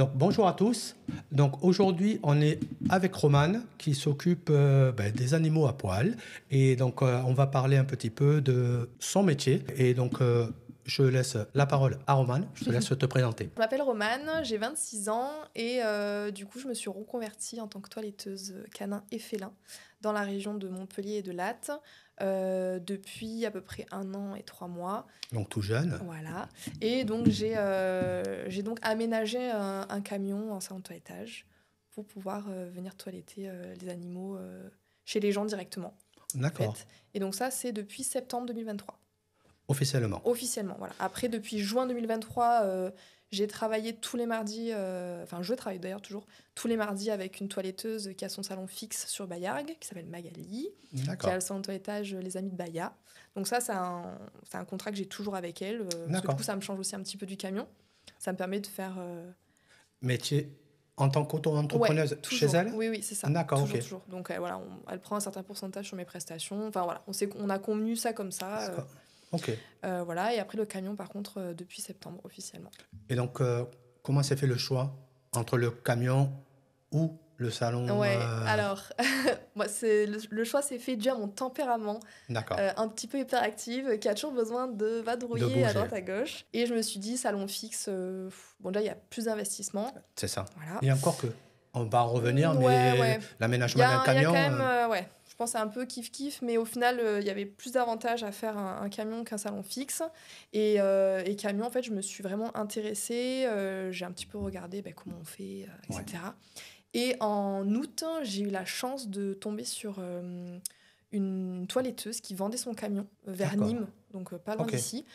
Donc, bonjour à tous. Donc, aujourd'hui, on est avec Romane qui s'occupe des animaux à poil. Et donc, on va parler un petit peu de son métier. Et donc, je laisse la parole à Romane. Je te laisse te présenter. Je m'appelle Romane, j'ai 26 ans et du coup, je me suis reconvertie en tant que toiletteuse canin et félin dans la région de Montpellier et de Latte depuis à peu près 1 an et 3 mois. Donc, tout jeune. Voilà. Et donc, j'ai donc aménagé un camion en salon de toilettage pour pouvoir venir toiletter les animaux chez les gens directement. D'accord. En fait. Et donc ça, c'est depuis septembre 2023. Officiellement. Officiellement, voilà. Après, depuis juin 2023, j'ai travaillé tous les mardis, je travaille d'ailleurs toujours tous les mardis avec une toiletteuse qui a son salon fixe sur Bayargues, qui s'appelle Magali, qui a le salon de toilettage Les Amis de Baya. Donc ça, c'est un contrat que j'ai toujours avec elle, parce que du coup, ça me change aussi un petit peu du camion. Ça me permet de faire... Métier en tant qu'auto-entrepreneuse chez elle? Oui, c'est ça. D'accord, toujours. Donc voilà, elle prend un certain pourcentage sur mes prestations. Enfin voilà, on a convenu ça comme ça. Ok. Voilà, et après le camion, par contre, depuis septembre, officiellement. Et donc, comment s'est fait le choix entre le camion ou le salon? Ouais, alors, moi, le choix s'est fait dû à mon tempérament, D'accord. un petit peu hyperactive, qui a toujours besoin de vadrouiller bouger. à droite, à gauche. Et je me suis dit, salon fixe, déjà, il y a plus d'investissement. C'est ça. Voilà. Et encore que, on va en revenir, mais l'aménagement d'un camion... Il y a quand même, je pense que c'est un peu kiff-kiff, mais au final, il y avait plus d'avantages à faire un camion qu'un salon fixe. Et camion, en fait, je me suis vraiment intéressée. J'ai un petit peu regardé comment on fait, etc. Ouais. Et en août, j'ai eu la chance de tomber sur une toiletteuse qui vendait son camion vers Nîmes, donc pas loin d'ici,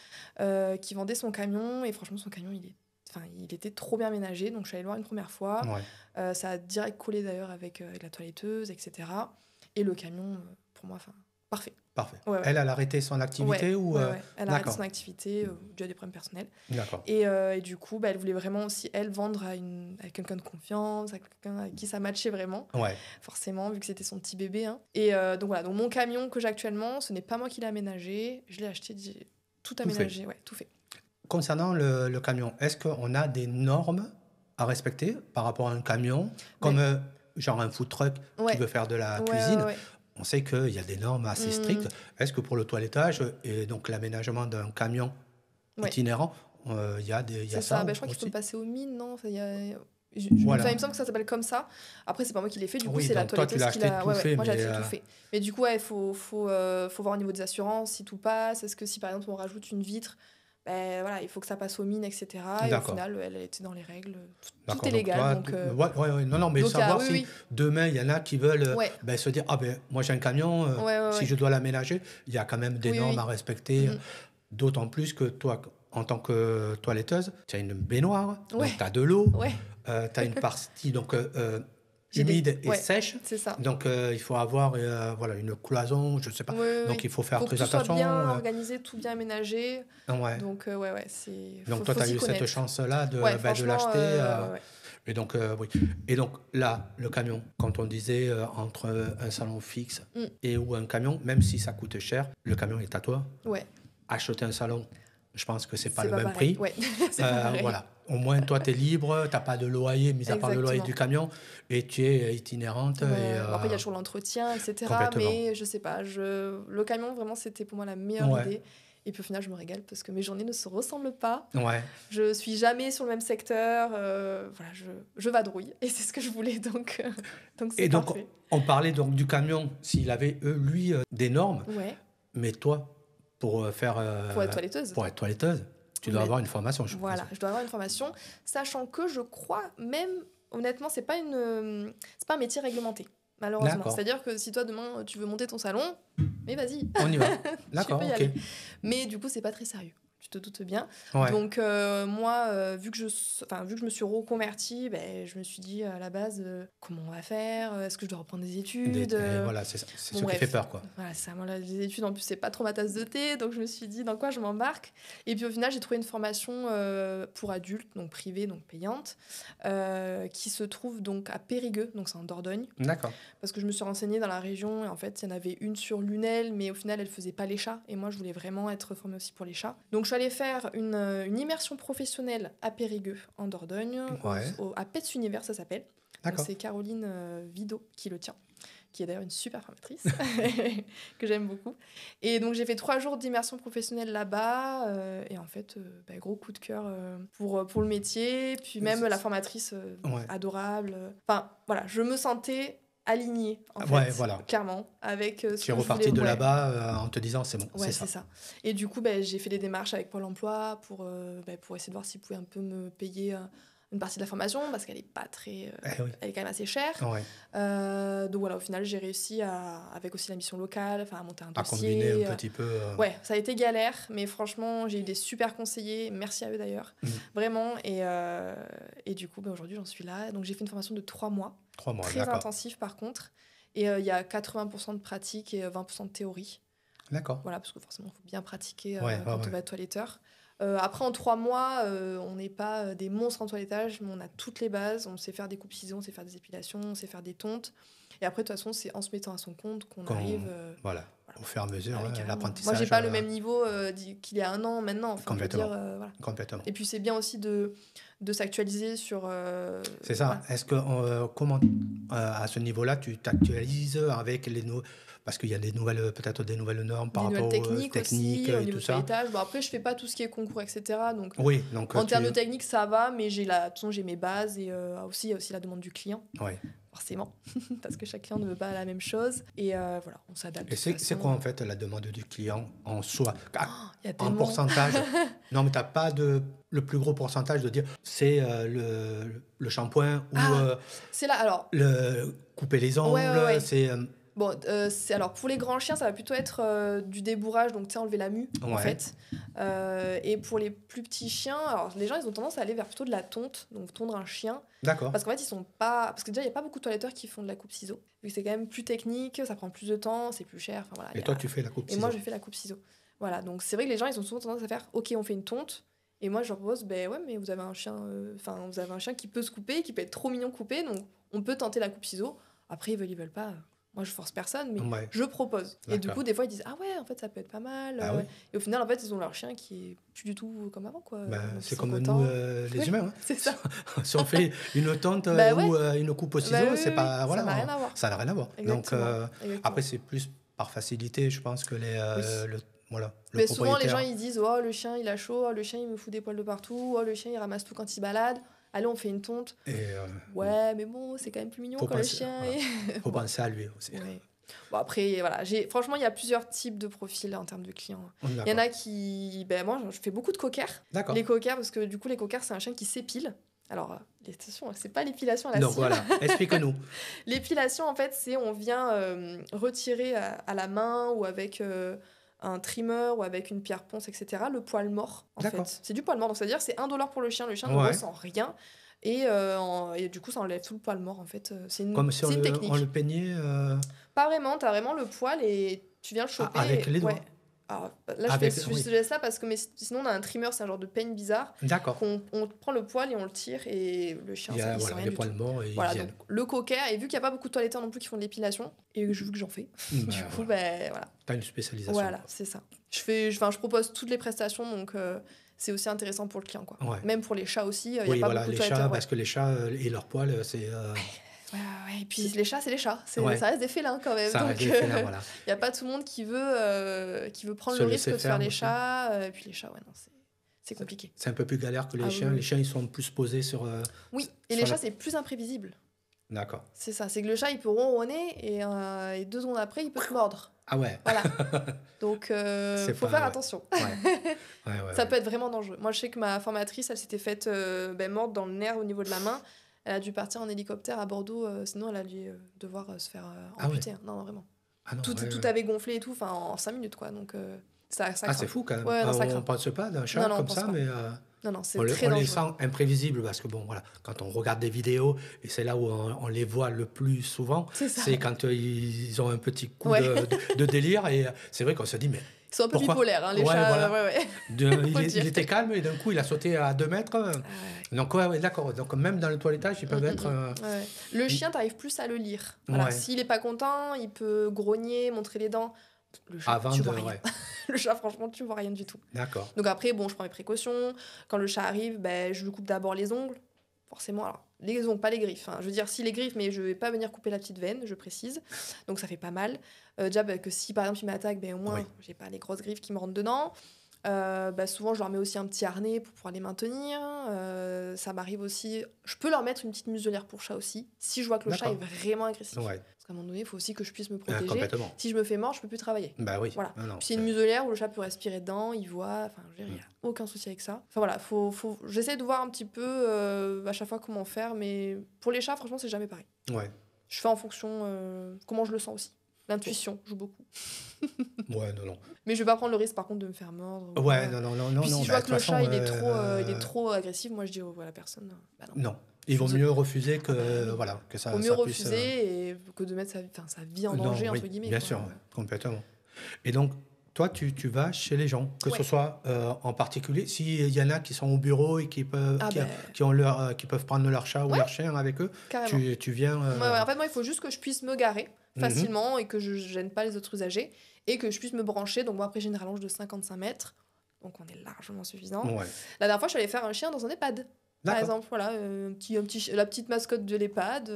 qui vendait son camion. Et franchement, son camion, il était trop bien aménagé, donc je suis allée le voir une première fois. Ouais. Ça a direct collé d'ailleurs avec la toiletteuse, etc. Et le camion, pour moi, parfait. Parfait. Ouais. Elle a arrêté son activité ou Elle a arrêté son activité dû à des problèmes personnels. D'accord. Et du coup, elle voulait vraiment aussi, elle, vendre à quelqu'un de confiance, à quelqu'un avec qui ça matchait vraiment. Ouais. Forcément, vu que c'était son petit bébé. Hein. Et donc voilà, donc mon camion que j'ai actuellement, ce n'est pas moi qui l'ai aménagé. Je l'ai acheté, tout aménagé. Tout fait. Concernant le camion, est-ce qu'on a des normes à respecter par rapport à un camion, comme genre un food truck qui veut faire de la cuisine? On sait qu'il y a des normes assez strictes. Est-ce que pour le toilettage et donc l'aménagement d'un camion itinérant, il y a ça? Je crois qu'il faut passer aux mines, non? Il me semble que ça s'appelle comme ça. Après, c'est pas moi qui l'ai fait. Du coup, c'est la toiletteuse qui l'a fait. Moi, j'ai acheté tout fait. Mais du coup, il faut voir au niveau des assurances si tout passe. Est-ce que si, par exemple, on rajoute une vitre, il faut que ça passe aux mines, etc. Et au final, elle était dans les règles. Tout est légal. Non, mais savoir si demain, il y en a qui veulent se dire, moi j'ai un camion, si je dois l'aménager, il y a quand même des normes à respecter. D'autant plus que toi, en tant que toiletteuse, tu as une baignoire, donc tu as de l'eau, tu as une partie humide et sèche. C'est ça. Donc, il faut avoir une cloison, je ne sais pas. Donc, il faut faire très attention. Il faut bien organisé, tout bien aménagé. Ouais. Donc, c'est... Donc, toi, tu as eu cette chance-là de l'acheter. Et donc, oui. Et donc, là, le camion, quand on disait entre un salon fixe ou un camion, même si ça coûte cher, le camion est à toi. Ouais. Acheter un salon, je pense que c'est pas le même prix. Ouais, c'est pas pareil. Voilà. Au moins, toi, tu es libre, tu n'as pas de loyer, mis à part le loyer du camion, et tu es itinérante. Après, il y a toujours l'entretien, etc. Mais je sais pas, le camion, vraiment, c'était pour moi la meilleure idée. Et puis au final, je me régale parce que mes journées ne se ressemblent pas. Ouais. Je suis jamais sur le même secteur. Je vadrouille. Et c'est ce que je voulais, donc c'est parfait. Donc, on parlait donc du camion, s'il avait, lui, des normes. Ouais. Mais toi, pour être toiletteuse, tu dois avoir une formation, je pense. Voilà, je dois avoir une formation, sachant que je crois même, honnêtement, c'est pas un métier réglementé, malheureusement. D'accord. C'est-à-dire que si toi, demain, tu veux monter ton salon, mais vas-y. On y va. D'accord, ok. Mais du coup, c'est pas très sérieux. Tu te doutes bien. Ouais. Donc, moi, vu que je me suis reconvertie, je me suis dit, à la base, comment on va faire? Est-ce que je dois reprendre des études? Voilà, c'est ça. C'est ce qui fait peur, quoi. Voilà, c'est ça. Moi, les études, en plus, c'est pas trop ma tasse de thé. Donc, je me suis dit, dans quoi je m'embarque? Et puis, au final, j'ai trouvé une formation pour adultes, donc privée, donc payante, qui se trouve donc à Périgueux, donc c'est en Dordogne. D'accord. Parce que je me suis renseignée dans la région, et en fait, il y en avait une sur Lunel, mais au final, elle faisait pas les chats. Et moi, je voulais vraiment être formée aussi pour les chats. Donc, je suis allée faire une immersion professionnelle à Périgueux, en Dordogne, à Pets Univers, ça s'appelle. Donc, c'est Caroline Vidot qui le tient, qui est d'ailleurs une super formatrice, que j'aime beaucoup. Et donc, j'ai fait 3 jours d'immersion professionnelle là-bas. Et en fait, gros coup de cœur pour le métier. Puis même la formatrice, adorable. Enfin, voilà, je me sentais alignée, en fait, clairement, avec ce que je voulais. Tu es repartie de là-bas en te disant, c'est bon, c'est ça. Et du coup, j'ai fait des démarches avec Pôle emploi pour essayer de voir s'ils pouvaient un peu me payer une partie de la formation, parce qu'elle est pas très... elle est quand même assez chère. Donc voilà, au final, j'ai réussi avec aussi la mission locale, à monter un dossier. À combiner un petit peu... Ouais, ça a été galère, mais franchement, j'ai eu des super conseillers. Merci à eux d'ailleurs. Vraiment. Et du coup, aujourd'hui, j'en suis là. Donc j'ai fait une formation de 3 mois. 3 mois, très intensif par contre. Et il y a 80% de pratique et 20% de théorie. D'accord. Voilà, parce que forcément, il faut bien pratiquer quand on va être toiletteur. Après, en 3 mois, on n'est pas des monstres en toilettage, mais on a toutes les bases. On sait faire des coupes ciseaux, on sait faire des épilations, on sait faire des tontes. Et après, de toute façon, c'est en se mettant à son compte qu'on arrive... au fur et à mesure, l'apprentissage... Moi, je n'ai pas le même niveau qu'il y a 1 an maintenant. Complètement. Complètement. Et puis, c'est bien aussi de s'actualiser sur... c'est ça. Est-ce que, comment, à ce niveau-là, tu t'actualises avec les... Parce qu'il y a peut-être des nouvelles normes par rapport aux techniques aussi, et au niveau tout ça. Bon, après, je ne fais pas tout ce qui est concours, etc. Donc, donc en termes de technique, ça va, mais j'ai mes bases et il y a aussi la demande du client. Forcément, parce que chaque client ne veut pas la même chose. Et voilà, on s'adapte. Et c'est quoi, en fait, la demande du client en soi en pourcentage? Non, mais tu n'as pas le plus gros pourcentage de dire c'est le shampoing ou c'est là, alors... le couper les ongles, c'est... Bon, alors pour les grands chiens, ça va plutôt être du débourrage, donc enlever la mue en fait. Et pour les plus petits chiens, alors les gens ils ont tendance à aller vers plutôt de la tonte, donc tondre un chien. D'accord. Parce qu'en fait ils sont pas, parce que déjà il y a pas beaucoup de toiletteurs qui font de la coupe ciseaux. Vu que c'est quand même plus technique, ça prend plus de temps, c'est plus cher. Voilà. Et toi tu fais la coupe ciseaux. Et moi je fais la coupe ciseaux. Voilà, donc c'est vrai que les gens ils ont souvent tendance à faire, ok on fait une tonte. Et moi je leur propose, mais vous avez un chien, vous avez un chien qui peut se couper, qui peut être trop mignon coupé, donc on peut tenter la coupe ciseaux. Après ils veulent pas. Moi, je force personne, mais je propose. D'accord. Et du coup, des fois, ils disent « Ah ouais, en fait, ça peut être pas mal. Et au final, en fait, ils ont leur chien qui est plus du tout comme avant, quoi. C'est comme nous, les humains. Hein. C'est ça. Si on fait une tente ou une coupe au ciseau, c'est pas... ça n'a rien à voir. Ça n'a rien à voir. Exactement. Donc, après, c'est plus par facilité, je pense, que le mais souvent, les gens, ils disent « Oh, le chien, il a chaud. Oh, le chien, il me fout des poils de partout. Oh, le chien, il ramasse tout quand il se balade. » Allez, on fait une tonte. Ouais, mais bon, c'est quand même plus mignon quand le chien est... Faut penser à lui aussi. Bon, après, voilà. Franchement, il y a plusieurs types de profils en termes de clients. Il y en a qui... moi, je fais beaucoup de cockers. D'accord. Les cockers, parce que du coup, les cockers, c'est un chien qui s'épile. Alors, c'est pas l'épilation à la cire. Donc voilà, explique-nous. L'épilation, en fait, c'est on vient retirer à la main ou avec... un trimmer ou avec une pierre ponce, etc. Le poil mort, en fait. C'est du poil mort, donc c'est-à-dire c'est $1 pour le chien ne ressent rien. Et du coup, ça enlève tout le poil mort, en fait. C'est une technique. Comme si on le peignait Pas vraiment, t'as vraiment le poil et tu viens le choper. Avec les doigts. Alors, là, je laisse ça parce que sinon, on a un trimmer, c'est un genre de peigne bizarre. D'accord. On prend le poil et on le tire et le chien, il sent rien du tout. Voilà, donc le cocker, et vu qu'il n'y a pas beaucoup de toiletteurs non plus qui font de l'épilation, et vu que j'en fais, du coup, voilà. T'as une spécialisation. Voilà, c'est ça. Je propose toutes les prestations, donc c'est aussi intéressant pour le client, quoi. Même pour les chats aussi, il n'y a pas beaucoup de toiletteurs. Chats, parce que les chats et leurs poils, c'est... Ouais, et puis les chats, c'est les chats. Ça reste des félins quand même. Donc, il n'y a pas tout le monde qui veut prendre le risque de faire les chats. Et puis les chats, non, c'est compliqué. C'est un peu plus galère que les chiens. Les chiens, ils sont plus posés sur... oui, et les chats, c'est plus imprévisible. D'accord. C'est ça, c'est que le chat, il peut ronronner et 2 secondes après, il peut te mordre. Ah ouais. Voilà. Donc, faut faire attention. Ça peut être vraiment dangereux. Moi, je sais que ma formatrice, elle s'était faite mordre dans le nerf au niveau de la main. Elle a dû partir en hélicoptère à Bordeaux, sinon elle a dû devoir se faire amputer. Non, vraiment. Tout avait gonflé et tout, en 5 minutes, quoi. Donc, ça c'est fou, quand même. Ouais, on ne pense pas d'un chat comme ça, mais... Non, c'est très dangereux. On les sent imprévisibles parce que, quand on regarde des vidéos, et c'est là où on les voit le plus souvent, c'est quand ils ont un petit coup de délire, et c'est vrai qu'on se dit, mais... Ils sont un peu bipolaires, les chats. Voilà. Il était calme et d'un coup, il a sauté à 2 mètres. Donc, d'accord. Donc, même dans le toilettage, ils peuvent être... Le chien, tu arrives plus à le lire. Voilà. S'il n'est pas content, il peut grogner, montrer les dents. Le chat, tu vois rien. Le chat, franchement, tu vois rien du tout. D'accord. Donc après, bon, je prends mes précautions. Quand le chat arrive, je lui coupe d'abord les ongles. Forcément, alors, les ongles, pas les griffes. Hein. Je veux dire, si les griffes, mais je vais pas venir couper la petite veine, je précise. Donc ça fait pas mal. Déjà, que si par exemple il m'attaque, au moins, j'ai pas les grosses griffes qui me rentrent dedans. Souvent, je leur mets aussi un petit harnais pour pouvoir les maintenir. Ça m'arrive aussi... Je peux leur mettre une petite muselière pour chat aussi, si je vois que le chat est vraiment agressif. Ouais. Parce qu'à un moment donné, il faut aussi que je puisse me protéger. Complètement. Si je me fais mordre, je peux plus travailler. Bah oui. Voilà. C'est une muselière où le chat peut respirer dedans, il voit... Enfin, il n'y a aucun souci avec ça. Enfin voilà, j'essaie de voir un petit peu à chaque fois comment faire, mais pour les chats, franchement, c'est jamais pareil. Ouais. Je fais en fonction comment je le sens aussi. L'intuition joue beaucoup. Ouais, non. Mais je vais pas prendre le risque, par contre, de me faire mordre. Ouais, non. Puis si je vois que le chat, il est trop agressif, moi, je dis à la personne, non. Il vaut mieux refuser que, que ça... Il vaut mieux refuser et que de mettre sa vie en danger, entre guillemets. Bien sûr, complètement. Et donc, toi, tu vas chez les gens, que ce soit en particulier, s'il y en a qui sont au bureau et qui peuvent, qui peuvent prendre leur chat ou leur chien avec eux, tu viens... En fait, moi, il faut juste que je puisse me garer facilement et que je ne gêne pas les autres usagers et que je puisse me brancher. Donc, moi, après, j'ai une rallonge de 55 mètres. Donc, on est largement suffisant. Ouais. La dernière fois, je suis allée faire un chien dans un EHPAD. Par exemple, voilà, la petite mascotte de l'EHPAD,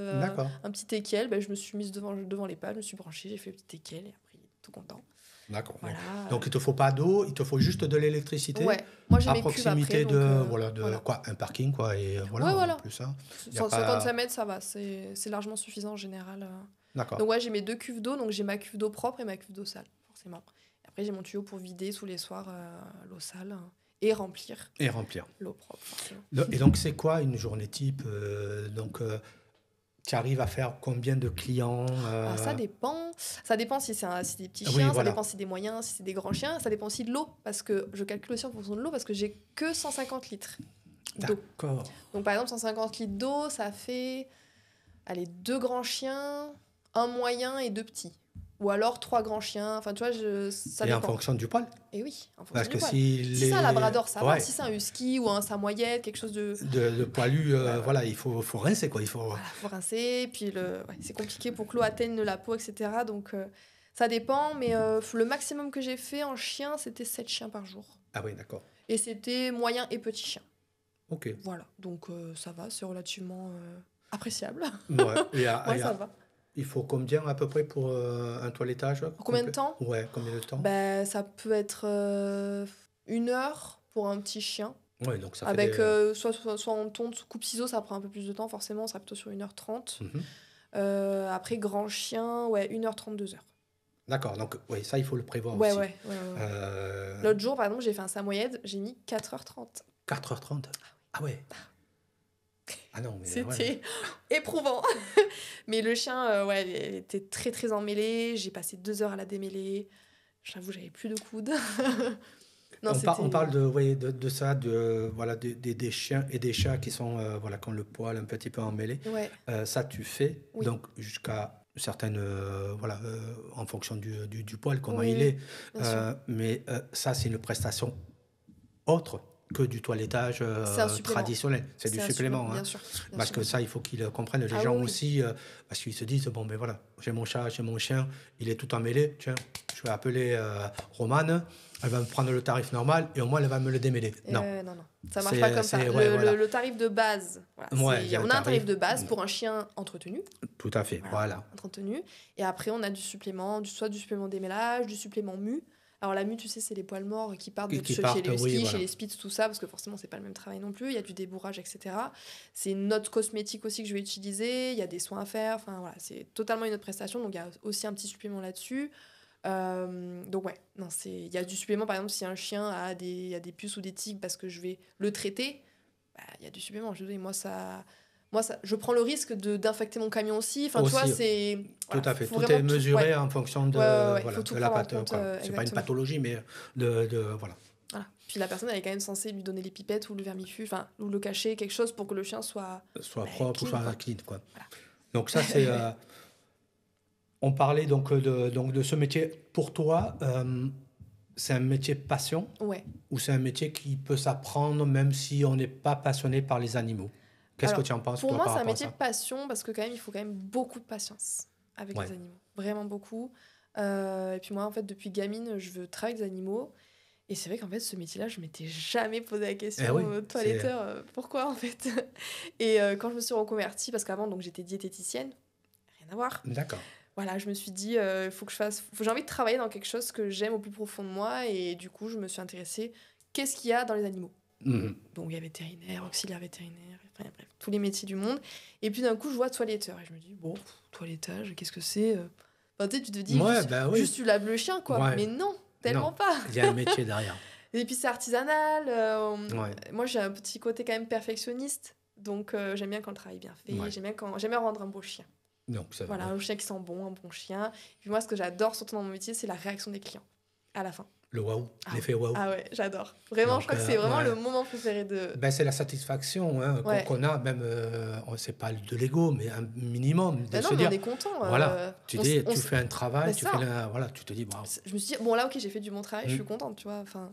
un petit teckel, je me suis mise devant l'EHPAD, je me suis branchée, j'ai fait le petit teckel et après, il est tout content. D'accord. Voilà. Donc, il ne te faut pas d'eau, il te faut juste de l'électricité. Ouais. Moi, j'ai à mes proximité cuves après, de quoi, un parking, quoi. Et voilà. Plus ça. 55 mètres, ça va, c'est largement suffisant en général. D'accord. Donc, j'ai mes 2 cuves d'eau, donc j'ai ma cuve d'eau propre et ma cuve d'eau sale, forcément. Et après, j'ai mon tuyau pour vider tous les soirs l'eau sale. Et remplir. L'eau propre, forcément. Et donc, c'est quoi une journée type tu arrives à faire combien de clients Ça dépend. Ça dépend si c'est des petits chiens, ça dépend si c'est des moyens, si c'est des grands chiens. Ça dépend aussi de l'eau, parce que je calcule aussi en fonction de l'eau, parce que j'ai que 150 litres d'eau. D'accord. Donc, par exemple, 150 litres d'eau, ça fait 2 grands chiens, un moyen et 2 petits. Ou alors 3 grands chiens. Enfin, tu vois, ça dépend. Et en fonction du poil. Et oui, en fonction parce du que poil. Si c'est un labrador, ça va. Si c'est un husky ou un samoyède, quelque chose de poilu, il faut rincer, quoi. Il faut rincer. Puis c'est compliqué pour que l'eau atteigne la peau, etc. Donc, ça dépend. Mais le maximum que j'ai fait en chien, c'était 7 chiens par jour. Ah oui, d'accord. Et c'était moyen et petit chien. Ok. Voilà. Donc, ça va. C'est relativement appréciable. Ouais, ça va. Il faut combien à peu près pour un toilettage? Combien de temps? Ouais, combien de temps? Ça peut être 1 heure pour un petit chien. Ouais, donc ça avec soit en tonte, coupe ciseaux, ça prend un peu plus de temps, forcément, ça sera plutôt sur 1h30. Après, grand chien, 1h30, 2h. D'accord, donc ça, il faut le prévoir aussi. Ouais. L'autre jour, par exemple, j'ai fait un samoyède, j'ai mis 4h30. 4h30? Ah ouais. Ah non, mais c'était éprouvant. Mais le chien, il était très très emmêlé. J'ai passé 2 heures à la démêler. J'avoue, j'avais plus de coude. Non, on parle de ça, des chiens et des chats qui sont qui ont le poil un petit peu emmêlé. Ouais. Ça, tu fais donc jusqu'à certaines en fonction du poil, comment il est. Mais ça, c'est une prestation autre que du toilettage traditionnel. C'est du supplément. Bien sûr. Parce que ça, il faut qu'ils comprennent, les gens aussi, parce qu'ils se disent, bon, ben voilà, j'ai mon chat, j'ai mon chien, il est tout emmêlé, tiens, je vais appeler Romane, elle va me prendre le tarif normal et au moins, elle va me le démêler. Non, ça marche pas comme ça. Le tarif de base, on a un tarif de base pour un chien entretenu. Tout à fait, voilà. Entretenu. Et après, on a du supplément, soit du supplément démêlage, du supplément mu. Alors la mue, tu sais, c'est les poils morts qui partent chez les huskies, chez les spitz, tout ça, parce que forcément, c'est pas le même travail non plus. Il y a du débourrage, etc. C'est une note cosmétique aussi que je vais utiliser. Il y a des soins à faire. Enfin, voilà, c'est totalement une autre prestation. Donc, il y a aussi un petit supplément là-dessus. Donc, il y a du supplément. Par exemple, si un chien a des puces ou des tiques parce que je vais le traiter, il y a du supplément. Je dis, moi, je prends le risque d'infecter mon camion aussi. Enfin, tu vois, c'est... Tout à fait. Tout est mesuré en fonction de la patte. C'est pas une pathologie, mais voilà. Puis la personne, elle est quand même censée lui donner les pipettes ou le vermifuge, ou le cacher, quelque chose pour que le chien soit propre clean, ou soit clean, quoi. Voilà. Donc ça, c'est... On parlait donc de ce métier. Pour toi, c'est un métier passion ou c'est un métier qui peut s'apprendre même si on n'est pas passionné par les animaux? Qu'est-ce que tu en penses? Pour moi, c'est un métier de passion parce que quand même, il faut quand même beaucoup de patience avec les animaux. Vraiment beaucoup. Et puis moi, en fait, depuis gamine, je veux travailler avec des animaux. Et c'est vrai qu'en fait, ce métier-là, je m'étais jamais posé la question, toiletteur, pourquoi en fait. Et quand je me suis reconvertie, parce qu'avant, donc, j'étais diététicienne, rien à voir. D'accord. Voilà, je me suis dit, j'ai envie de travailler dans quelque chose que j'aime au plus profond de moi. Et du coup, je me suis intéressée, qu'est-ce qu'il y a dans les animaux? Donc, il y a vétérinaire, auxiliaire vétérinaire, enfin, bref, tous les métiers du monde. Et puis d'un coup, je vois toiletteur. Et je me dis, bon, toilettage, qu'est-ce que c'est? Enfin, tu te dis, juste tu laves le chien, quoi. Ouais. Mais non, tellement pas. Il y a un métier derrière. Et puis c'est artisanal. Moi, j'ai un petit côté quand même perfectionniste. Donc, j'aime bien quand le travail est bien fait. J'aime bien rendre un beau chien. Donc, ça voilà, un chien qui sent bon, un bon chien. Et puis moi, ce que j'adore surtout dans mon métier, c'est la réaction des clients à la fin. Le waouh, l'effet waouh. Ah ouais, j'adore. Vraiment, donc, je crois que c'est vraiment le moment préféré de... c'est la satisfaction qu'on a, même, c'est pas de l'ego, mais un minimum. De se dire, on est content. Voilà, tu fais un travail, tu te dis, waouh. Je me suis dit, bon là, ok, j'ai fait du bon travail, je suis contente, tu vois. Enfin,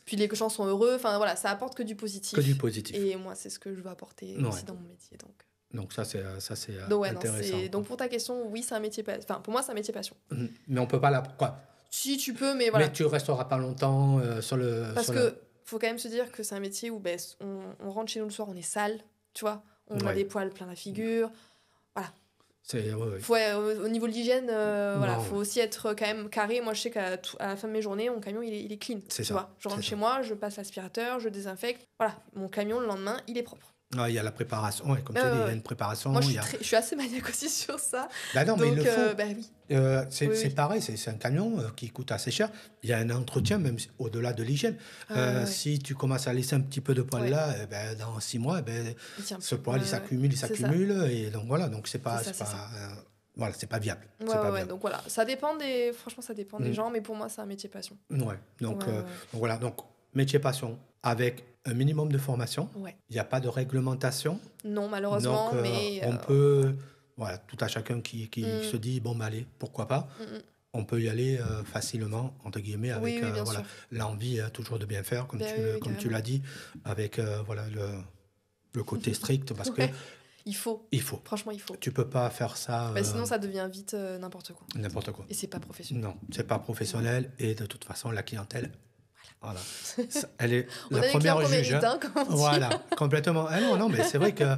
puis les gens sont heureux, enfin voilà, ça apporte que du positif. Que du positif. Et moi, c'est ce que je veux apporter aussi dans mon métier, donc ça c'est intéressant. Donc pour ta question, oui, c'est un métier pour moi c'est un métier passion. Mais on peut pas si tu peux, mais voilà. Mais tu resteras pas longtemps sur le... Parce que faut quand même se dire que c'est un métier où on rentre chez nous le soir, on est sale, tu vois, on a des poils plein la figure, voilà. Faut, au niveau de l'hygiène, faut aussi être quand même carré. Moi je sais qu'à la fin de mes journées, mon camion il est clean, tu vois. Je rentre chez moi, je passe l'aspirateur, je désinfecte, voilà, mon camion le lendemain il est propre. Il y a la préparation, comme tu dis, il y a une préparation. Moi, je suis assez maniaque aussi sur ça. Non, donc, mais il le faut. Oui. C'est pareil, c'est un camion qui coûte assez cher. Il y a un entretien, même au-delà de l'hygiène. Si tu commences à laisser un petit peu de poil là, dans 6 mois, ce poil, il s'accumule. Et donc, voilà, donc c'est pas viable. Donc voilà, franchement, ça dépend des gens, mais pour moi, c'est un métier passion. Donc voilà, donc métier passion avec un minimum de formation. Il n'y a pas de réglementation. Non, malheureusement. Donc, mais on peut... Voilà, tout à chacun qui se dit, bon, allez, pourquoi pas. On peut y aller facilement, entre guillemets, avec l'envie toujours de bien faire, comme tu l'as dit, avec le côté strict, parce que... Il faut. Franchement, il faut. Tu peux pas faire ça... sinon, ça devient vite n'importe quoi. N'importe quoi. Et c'est pas professionnel. Non, c'est pas professionnel. Et de toute façon, la clientèle... Voilà. Elle est la première juge. Voilà, complètement. Non, mais c'est vrai que...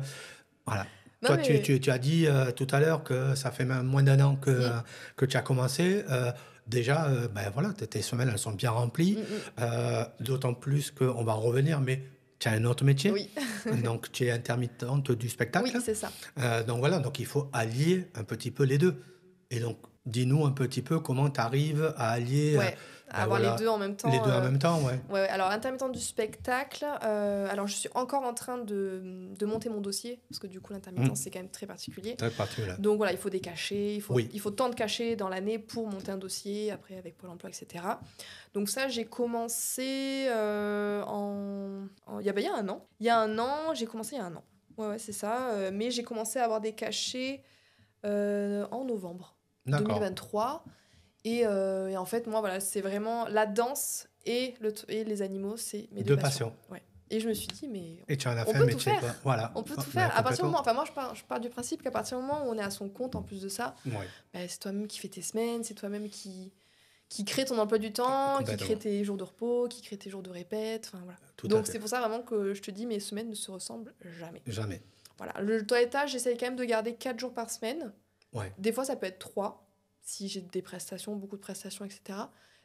Voilà. Toi, tu as dit tout à l'heure que ça fait même moins d'1 an que tu as commencé. Déjà, tes semaines, elles sont bien remplies. D'autant plus qu'on va revenir, mais tu as un autre métier. Oui. Donc, tu es intermittente du spectacle. Oui, c'est ça. Donc, voilà. Donc, il faut allier un petit peu les deux. Et donc, dis-nous un petit peu comment tu arrives à allier... avoir les deux en même temps. Les deux en même temps, ouais. Alors, intermittente du spectacle, alors je suis encore en train de monter mon dossier, parce que du coup, l'intermittence, c'est quand même très particulier. Très particulier. Donc voilà, il faut des cachets, il faut tant de cachets dans l'année pour monter un dossier, après avec Pôle emploi, etc. Donc ça, j'ai commencé il y a un an. Il y a un an, j'ai commencé il y a un an. Ouais, c'est ça. Mais j'ai commencé à avoir des cachets en novembre 2023. Et en fait, moi, voilà, c'est vraiment la danse et les animaux, c'est mes deux passions. Ouais. Et je me suis dit, mais et tu en as fait un métier, quoi. Voilà. On peut tout faire. À partir du moment, moi, je pars du principe qu'à partir du moment où on est à son compte, en plus de ça, c'est toi-même qui fais tes semaines, c'est toi-même qui crée ton emploi du temps, qui crée tes jours de repos, qui crée tes jours de répète. Enfin, voilà. Donc, c'est pour ça vraiment que je te dis, mes semaines ne se ressemblent jamais. Jamais. Voilà. Le toilettage, j'essaye quand même de garder 4 jours par semaine. Ouais. Des fois, ça peut être 3. Si j'ai des prestations, beaucoup de prestations, etc.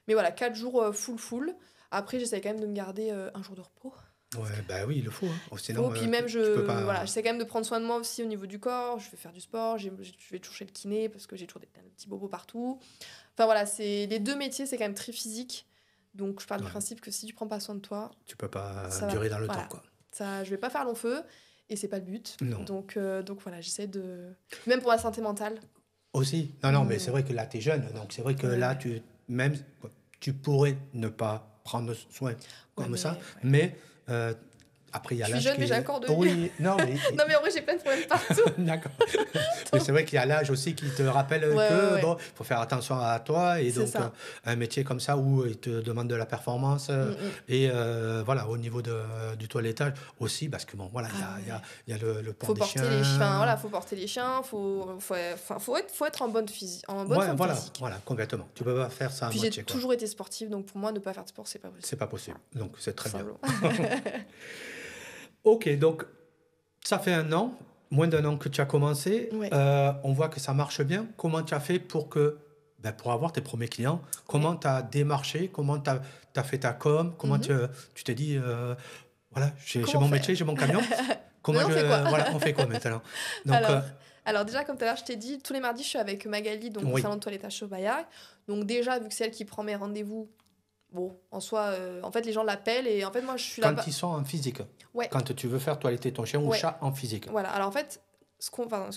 Mais voilà, 4 jours full. Après, j'essaie quand même de me garder un jour de repos. Ouais, oui, il le faut. Hein. Sinon, puis même, j'essaie quand même de prendre soin de moi aussi au niveau du corps. Je vais faire du sport, je vais toujours chez le kiné parce que j'ai toujours des petits bobos partout. Enfin voilà, les deux métiers, c'est quand même très physique. Donc, je pars du principe que si tu prends pas soin de toi... Tu peux pas durer dans le temps, quoi. Je vais pas faire long feu et c'est pas le but. Non. Donc voilà, j'essaie de... Même pour la santé mentale... Aussi. Non, mais c'est vrai que là, tu es jeune. Donc, c'est vrai que là, tu pourrais ne pas prendre soin comme ça. Mais Après, il y a l'âge. Je suis jeune, mais j'ai encore de Oui, non, mais... non, mais en vrai, j'ai plein de problèmes partout. D'accord. Mais c'est vrai qu'il y a l'âge aussi qui te rappelle que bon, faut faire attention à toi. Et donc, un métier comme ça où il te demande de la performance. Et voilà, au niveau du toilettage aussi, parce que bon, voilà, il y a le port des chiens. Voilà, faut porter les chiens, faut être en bonne forme physique. Voilà, complètement. Tu peux pas faire ça à moitié. Puis j'ai toujours été sportive, donc pour moi, ne pas faire de sport, c'est pas possible. C'est pas possible. Donc, c'est très bien. Ok, donc ça fait 1 an, moins d'1 an que tu as commencé. Ouais. On voit que ça marche bien. Comment tu as fait pour avoir tes premiers clients? Comment tu as démarché? Comment tu as fait ta com? Comment tu t'es dit, voilà, j'ai mon métier, j'ai mon camion. Comment on fait quoi? Voilà, on fait quoi maintenant? Donc, alors déjà, comme tout à l'heure, je t'ai dit, tous les mardis, je suis avec Magali, donc au salon de toilettage Chauvaillard. Donc déjà, vu que c'est elle qui prend mes rendez-vous, bon, en soi, en fait, les gens l'appellent et en fait, moi, je suis là. Quand ils sont en physique. Ouais. Quand tu veux faire toiletter ton chien ou chat en physique. Voilà. Alors en fait, excuse-moi,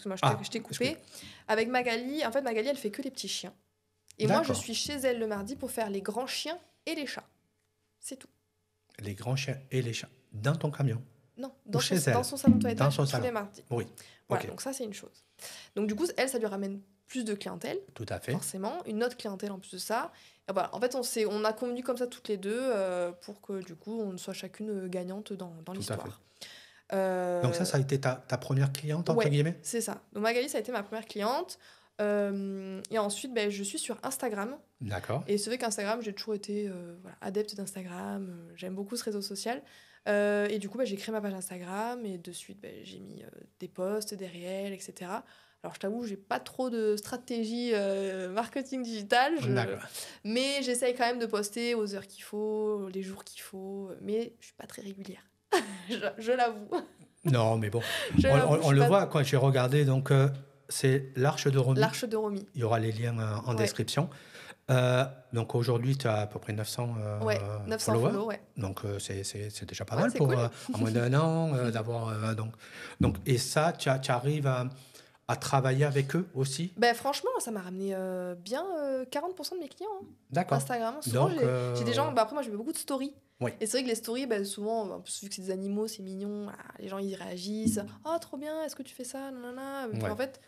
je t'ai coupé. Avec Magali, en fait, Magali, elle fait que les petits chiens. Et moi, je suis chez elle le mardi pour faire les grands chiens et les chats. C'est tout. Les grands chiens et les chats dans ton camion? Non, dans son salon de toilettage tous les mardis. Oui. Voilà, donc ça, c'est une chose. Donc du coup, elle, ça lui ramène plus de clientèle. Tout à fait. Forcément, une autre clientèle en plus de ça. Et voilà. En fait, on a convenu comme ça toutes les deux pour que du coup, on soit chacune gagnante dans l'histoire. Donc ça a été ta première cliente, entre guillemets? C'est ça. Donc Magali, ça a été ma première cliente. Et ensuite, je suis sur Instagram. D'accord. Et c'est vrai qu'Instagram, j'ai toujours été adepte d'Instagram. J'aime beaucoup ce réseau social. Et du coup, j'ai créé ma page Instagram et de suite, j'ai mis des posts, des réels, etc. Alors, je t'avoue, j'ai pas trop de stratégie marketing digital, mais j'essaye quand même de poster aux heures qu'il faut, les jours qu'il faut, mais je suis pas très régulière. je l'avoue. Non, mais bon, on le voit quand j'ai regardé, donc c'est l'Arche de Romy. L'Arche de Romy. Il y aura les liens en description. Donc aujourd'hui, tu as à peu près 900 followers. Donc c'est déjà pas mal pour cool. En moins d'1 an d'avoir... donc, et ça, tu arrives à travailler avec eux aussi? Franchement, ça m'a ramené bien 40% de mes clients. Hein. D'accord. Instagram. Souvent, j'ai des gens... après, moi, j'ai beaucoup de stories. Oui. Et c'est vrai que les stories, souvent, vu que c'est des animaux, c'est mignon, les gens, ils réagissent. « Oh, trop bien, est-ce que tu fais ça ?» En fait...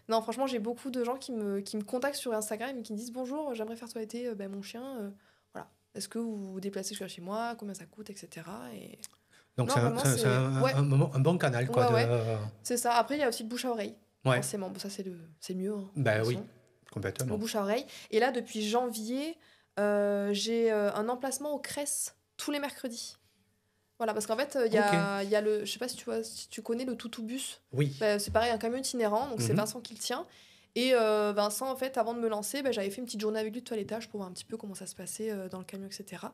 Non, franchement, j'ai beaucoup de gens qui me contactent sur Instagram et qui me disent « Bonjour, j'aimerais faire toiletter mon chien. Voilà. Est-ce que vous vous déplacez chez moi? Combien ça coûte, etc. » Et... Donc, c'est un bon canal. Quoi, C'est ça. Après, il y a aussi le bouche à oreille. Forcément. Bon, ça, c'est mieux. Hein, oui, complètement. Le bouche à oreille. Et là, depuis janvier, j'ai un emplacement au Cress tous les mercredis. Voilà, parce qu'en fait, il y a le... Je sais pas si tu connais le Toutoubus. Oui. C'est pareil, un camion itinérant, donc c'est Vincent qui le tient. Et Vincent, en fait, avant de me lancer, j'avais fait une petite journée avec lui de toilettage pour voir un petit peu comment ça se passait dans le camion, etc.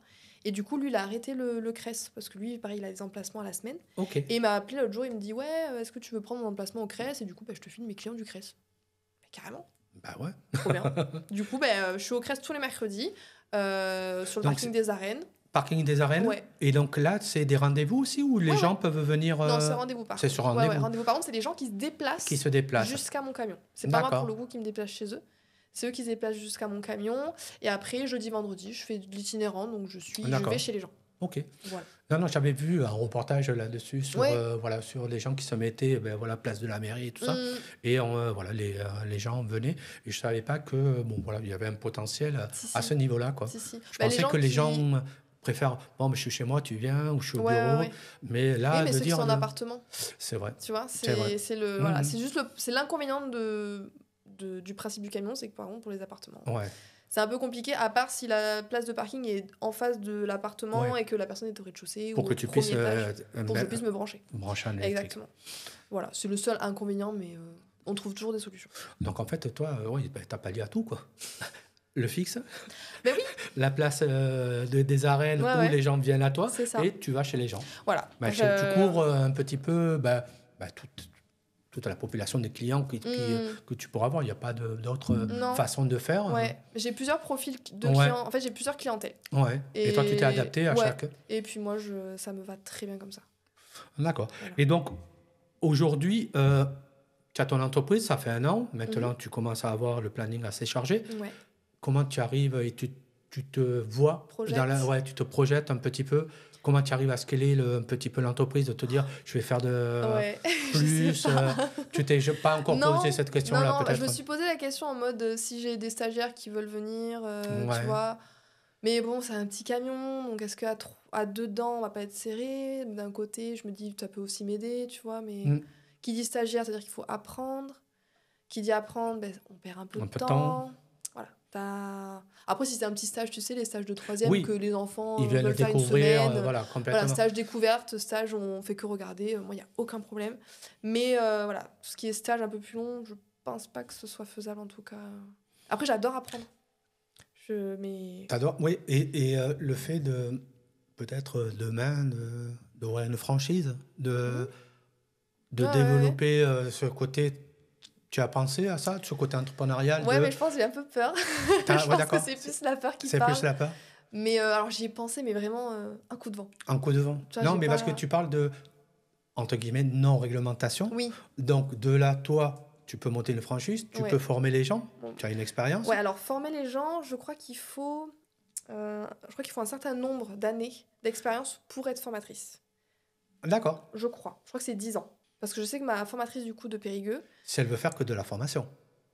Et du coup, lui, il a arrêté le Cress, parce que lui, pareil, il a des emplacements à la semaine. Okay. Et il m'a appelé l'autre jour, il me dit « Ouais, est-ce que tu veux prendre mon emplacement au Cress ?» Et du coup, je te file mes clients du Cress. Carrément. Bah ouais. Trop bien. Du coup, je suis au Cress tous les mercredis, sur le parking des Arènes. Parking des Arènes. Ouais. Et donc là, c'est des rendez-vous aussi où les gens peuvent venir... Non, c'est rendez-vous par contre. C'est sur rendez-vous. Rendez-vous par contre, c'est les gens qui se déplacent. Jusqu'à mon camion. C'est pas moi pour le coup qui me déplace chez eux. C'est eux qui se déplacent jusqu'à mon camion. Et après, jeudi, vendredi, je fais de l'itinérant, donc je vais chez les gens. Ok. Voilà. Non, j'avais vu un reportage là-dessus sur, sur les gens qui se mettaient place de la mairie et tout ça. Et les gens venaient. Et je savais pas que il y avait un potentiel à ce niveau-là. Quoi. Je pensais que les gens préfèrent, je suis chez moi, tu viens, ou je suis au bureau. Mais là, mais c'est son appartement. C'est vrai. Tu vois, c'est juste c'est l'inconvénient du principe du camion, c'est que par contre, pour les appartements. Ouais. C'est un peu compliqué, à part si la place de parking est en face de l'appartement et que la personne est au rez-de-chaussée ou au premier étage, pour que je puisse me brancher. Brancher en électrique. Exactement. Voilà, c'est le seul inconvénient, mais on trouve toujours des solutions. Donc en fait, toi, t'as pallié à tout, quoi. Le fixe, oui. La place des arènes où les gens viennent à toi, et tu vas chez les gens. Voilà. Tu couvres un petit peu toute la population des clients que tu pourras avoir. Il n'y a pas d'autre façon de faire. Ouais. J'ai plusieurs profils de clients. En fait, j'ai plusieurs clientèles. Ouais. Et toi, tu t'es adapté à chaque... Et puis moi, ça me va très bien comme ça. D'accord. Voilà. Et donc, aujourd'hui, tu as ton entreprise, ça fait 1 an. Maintenant, tu commences à avoir le planning assez chargé. Ouais. Comment tu arrives et tu tu te vois tu te projettes un petit peu. Comment tu arrives à scaler un petit peu l'entreprise, de te dire, je vais faire plus. Tu t'es pas encore posé cette question-là, peut-être? Je me suis posé la question en mode si j'ai des stagiaires qui veulent venir, tu vois. Mais bon, c'est un petit camion, donc est-ce qu'à deux dedans, on va pas être serré? D'un côté, je me dis, ça peut aussi m'aider, tu vois. Mais qui dit stagiaire, c'est-à-dire qu'il faut apprendre. Qui dit apprendre, on perd un peu de temps. Voilà. Après, si c'est un petit stage, tu sais, les stages de 3e que les enfants ils veulent faire découvrir, une semaine. Complètement. Stage découverte, stage, on fait que regarder. Moi, il n'y a aucun problème. Mais tout ce qui est stage un peu plus long, je pense pas que ce soit faisable en tout cas. Après, j'adore apprendre. T'adores, oui. Et le fait de, peut-être demain, d'avoir une franchise, de développer ce côté... Tu as pensé à ça, ce côté entrepreneurial? Ouais, mais je pense que j'ai un peu peur. Je pense que c'est plus la peur qui parle. C'est plus la peur? Mais alors, j'y ai pensé, mais vraiment un coup de vent. Un coup de vent. Non, mais parce que tu parles de, entre guillemets, non-réglementation. Oui. Donc, de là, toi, tu peux monter une franchise, tu peux former les gens, tu as une expérience. Ouais, alors, former les gens, je crois qu'il faut un certain nombre d'années d'expérience pour être formatrice. D'accord. Je crois que c'est 10 ans. Parce que je sais que ma formatrice du coup de Périgueux... Si elle veut faire que de la formation.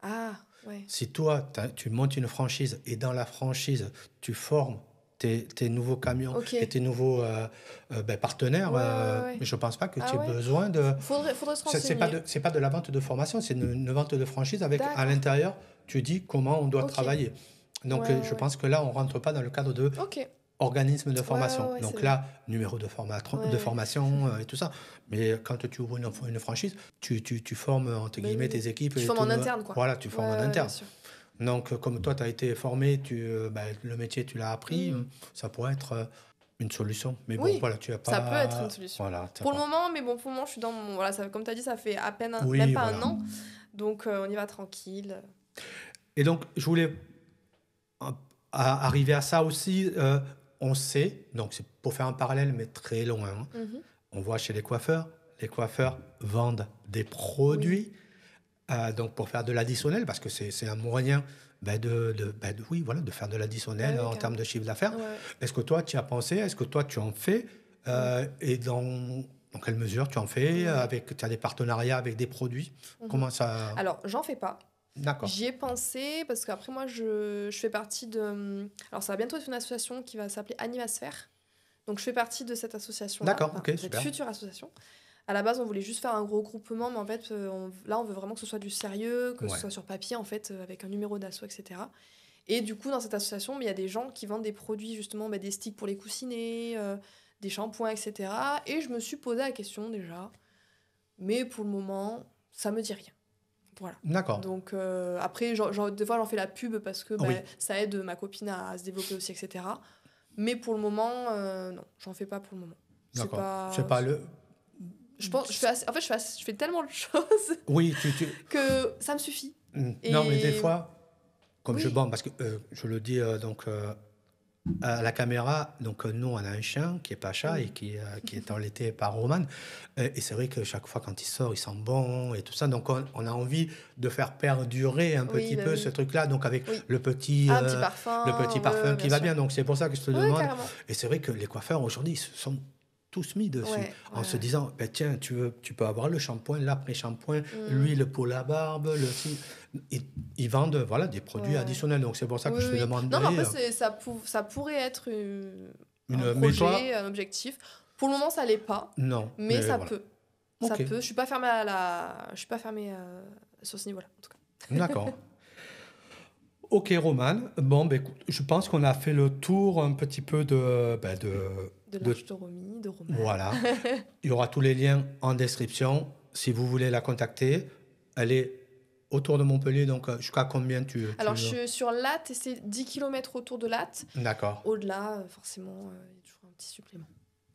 Ah, ouais. Si toi, tu montes une franchise et dans la franchise, tu formes tes nouveaux camions et tes nouveaux partenaires, je ne pense pas que tu aies besoin de... Faudrait se renseigner. C'est pas de la vente de formation, c'est une vente de franchise avec, à l'intérieur, tu dis comment on doit travailler. Donc, je pense que là, on ne rentre pas dans le cadre de... organisme de formation. Donc là, numéro de formation et tout ça. Mais quand tu ouvres une franchise, tu formes, entre guillemets, tes équipes. Tu formes en interne, quoi. Voilà, tu formes en interne. Donc, comme toi, tu as été formé, le métier, tu l'as appris, ça pourrait être une solution. Mais bon, voilà, tu as pas... Ça peut être une solution. Voilà, pour le moment, je suis dans mon... Voilà, comme tu as dit, ça fait à peine même pas un an. Donc, on y va tranquille. Et donc, je voulais arriver à ça aussi... on sait, donc c'est pour faire un parallèle, mais très loin, on voit chez les coiffeurs vendent des produits, donc pour faire de l'additionnel, parce que c'est un moyen de faire de l'additionnel en termes de chiffre d'affaires. Est-ce que toi, tu as pensé, est-ce que toi, tu en fais, et dans quelle mesure tu en fais, tu as des partenariats avec des produits, comment ça... Alors, j'en fais pas. D'accord. J'y ai pensé parce qu'après moi je fais partie de... Alors ça va bientôt être une association qui va s'appeler Animasphère. Donc je fais partie de cette association. D'accord, ok, cette future association. À la base on voulait juste faire un gros groupement, mais en fait là on veut vraiment que ce soit du sérieux, que ce soit sur papier en fait, avec un numéro d'asso, etc. Et du coup dans cette association il y a des gens qui vendent des produits justement, des sticks pour les coussinets, des shampoings, etc. Et je me suis posé la question déjà, mais pour le moment ça me dit rien. Voilà. D'accord. Donc après, des fois, j'en fais la pub parce que ça aide ma copine à se développer aussi, etc. Mais pour le moment, non, j'en fais pas pour le moment. D'accord. C'est pas le... Je pense, je fais tellement de choses que ça me suffit. Non, mais des fois, comme parce que je le dis donc à la caméra, donc nous on a un chien qui est Pacha et qui est allaité par Roman, et c'est vrai que chaque fois quand il sort il sent bon et tout ça, donc on a envie de faire perdurer un petit peu ce truc là, donc avec le petit parfum qui va bien, donc c'est pour ça que je te demande. Et c'est vrai que les coiffeurs aujourd'hui se sont tous mis dessus en se disant tiens, tu peux avoir le shampoing, l'après-shampoing, l'huile pour la barbe, ils vendent des produits additionnels, donc c'est pour ça que je te demande. Non, mais après ça pourrait être un projet, un objectif. Pour le moment ça l'est pas. Non, mais ça peut. Ça peut. Je suis pas fermée sur ce niveau-là en tout cas. D'accord. Ok, Roman. Bon, écoute, je pense qu'on a fait le tour un petit peu de l'Arche de Romy, de Roman. Voilà. Il y aura tous les liens en description. Si vous voulez la contacter, elle est autour de Montpellier, donc jusqu'à combien Alors, je suis sur Latte et c'est 10 km autour de Latte. D'accord. Au-delà, forcément, il y a toujours un petit supplément.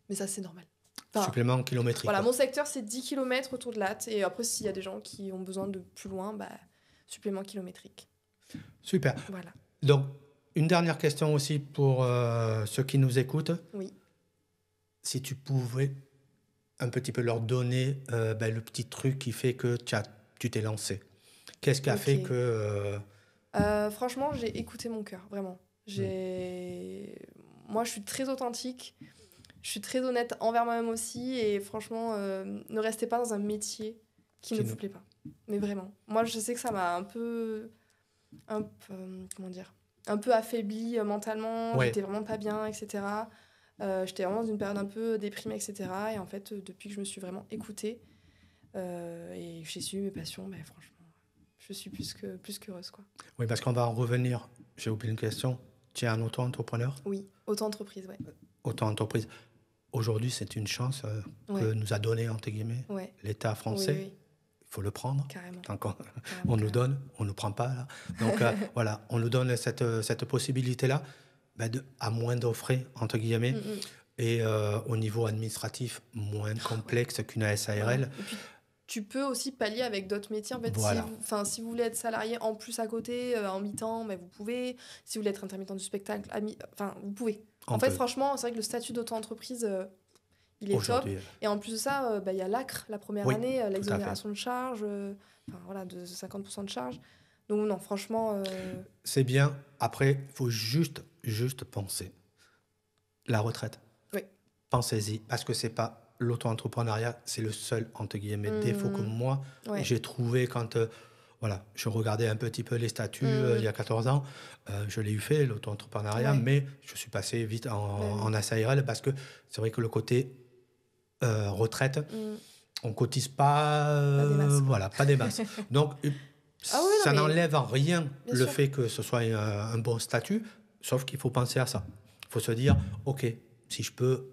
Mais ça, c'est normal. Supplément kilométrique. Voilà, mon secteur, c'est 10 km autour de Latte. Et après, s'il y a des gens qui ont besoin de plus loin, supplément kilométrique. Super. Voilà. Donc, une dernière question aussi pour ceux qui nous écoutent. Oui. Si tu pouvais un petit peu leur donner le petit truc qui fait que tu t'es lancé. Qu'est-ce qui a fait que... Franchement, j'ai écouté mon cœur, vraiment. Moi, je suis très authentique. Je suis très honnête envers moi-même aussi. Et franchement, ne restez pas dans un métier qui ne vous plaît pas. Mais vraiment. Moi, je sais que ça m'a un peu affaiblie mentalement. J'étais vraiment pas bien, etc. J'étais vraiment dans une période un peu déprimée, etc. Et en fait, depuis que je me suis vraiment écoutée et j'ai suivi mes passions, franchement, je suis plus qu'heureuse, quoi. Oui, parce qu'on va en revenir. J'ai oublié une question. Tu es un auto-entrepreneur ? Oui, auto-entreprise, ouais. Auto-entreprise. Aujourd'hui, c'est une chance que nous a donné, entre guillemets, l'État français. Oui. Il faut le prendre. Carrément. On nous donne, on ne nous prend pas. Là. Donc, voilà, on nous donne cette possibilité-là à moindre frais, entre guillemets, et au niveau administratif, moins complexe qu'une SARL. Et puis, tu peux aussi pallier avec d'autres métiers. En fait, si vous voulez être salarié en plus à côté, en mi-temps, vous pouvez. Si vous voulez être intermittent du spectacle, vous pouvez. En fait, franchement, c'est vrai que le statut d'auto-entreprise, il est top. Et en plus de ça, y a l'ACRE, la première année, l'exonération de charges, de 50% de charges. Donc non, franchement... C'est bien. Après, il faut juste penser. La retraite. Oui. Pensez-y, parce que c'est pas... L'auto-entrepreneuriat, c'est le seul, entre guillemets, défaut que moi, j'ai trouvé quand je regardais un petit peu les statuts il y a 14 ans. Je l'ai fait, l'auto-entrepreneuriat, mais je suis passé vite en SARL parce que c'est vrai que le côté retraite, on ne cotise pas, pas des masses. Donc, ça n'enlève en rien le fait que ce soit un bon statut, sauf qu'il faut penser à ça. Il faut se dire, OK, si je peux,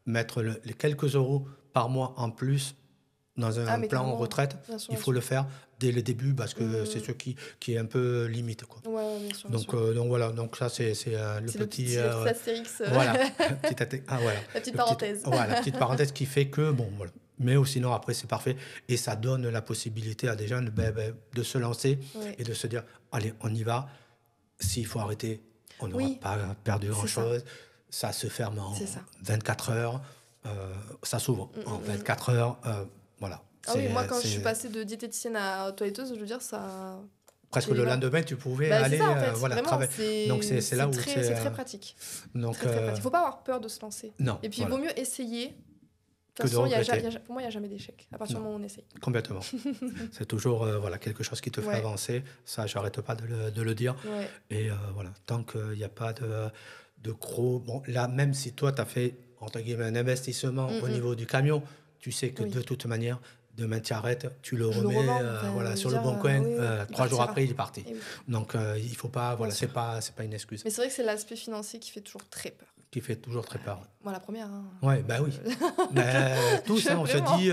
mettre les quelques euros par mois en plus dans un plan retraite, il faut le faire dès le début parce que c'est ce qui est un peu limite, quoi. Bien sûr, donc voilà, donc ça c'est le petit Astérix. Voilà, la petite parenthèse. La petite parenthèse qui fait que mais sinon après c'est parfait et ça donne la possibilité à des jeunes de se lancer et de se dire allez, on y va. S'il faut arrêter, on n'aura pas perdu grand-chose. Ça se ferme en 24 heures, ça s'ouvre en 24 heures, voilà. Moi, quand je suis passée de diététicienne à toiletteuse, je veux dire, ça... Presque le lendemain, tu pouvais aller travailler. Donc, c'est là où c'est très pratique. Donc, il ne faut pas avoir peur de se lancer. Non. Et puis, il vaut mieux essayer. De toute façon, pour moi, il n'y a jamais d'échec, à partir du moment où on essaye. Complètement. C'est toujours quelque chose qui te fait avancer. Ça, je n'arrête pas de le dire. Ouais. Et tant qu'il n'y a pas de gros... Bon, là, même si toi, tu as fait, entre guillemets, un investissement au niveau du camion, tu sais que de toute manière, demain, tu arrêtes, tu le remets sur le bon coin. 3 jours après, il est parti. Donc, il ne faut pas... c'est pas une excuse. Mais c'est vrai que c'est l'aspect financier qui fait toujours très peur. Qui fait toujours très peur. Moi, la première. Oui. Tous, on se dit,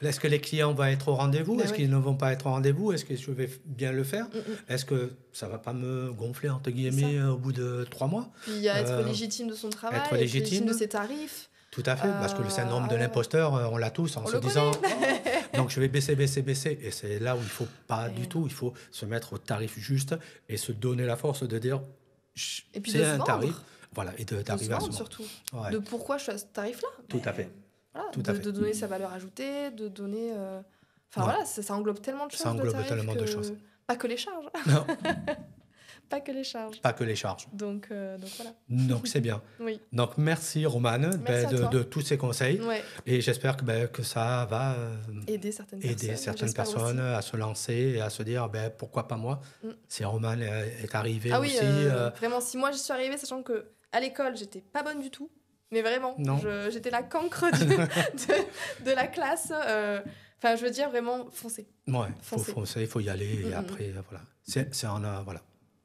est-ce que les clients vont être au rendez-vous ? Est-ce qu'ils ne vont pas être au rendez-vous ? Est-ce que je vais bien le faire ? Est-ce que ça ne va pas me gonfler, entre guillemets, au bout de 3 mois ? Puis il y a être légitime de son travail, être légitime de ses tarifs. Tout à fait, parce que le syndrome de l'imposteur, on l'a tous en se disant donc je vais baisser. Et c'est là où il ne faut pas du tout, il faut se mettre au tarif juste et se donner la force de dire c'est un tarif. Voilà, et d'arriver à se vendre surtout. Ouais. De pourquoi je suis à ce tarif-là. Tout à fait. Voilà, de donner sa valeur ajoutée, de donner... ça englobe tellement de choses. Ça englobe tellement de choses. Pas que les charges. Non. Pas que les charges. Pas que les charges. Donc voilà. Donc c'est bien. Oui. Donc merci Romane de tous ces conseils. Ouais. Et j'espère que ça va aider certaines personnes à se lancer et à se dire pourquoi pas moi. Si Romane est arrivée aussi. Vraiment, si moi je suis arrivée, sachant que à l'école, j'étais pas bonne du tout. Mais vraiment, j'étais la cancre de la classe. Je veux dire, vraiment, foncez. Ouais, il faut foncer, il faut y aller. Et après, voilà.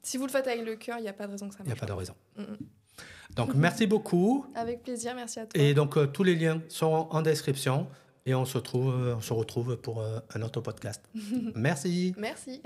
Si vous le faites avec le cœur, il n'y a pas de raison que ça marche. Il n'y a pas de raison. Donc, merci beaucoup. Avec plaisir, merci à toi. Et donc, tous les liens sont en description. Et on se retrouve pour un autre podcast. Merci. Merci.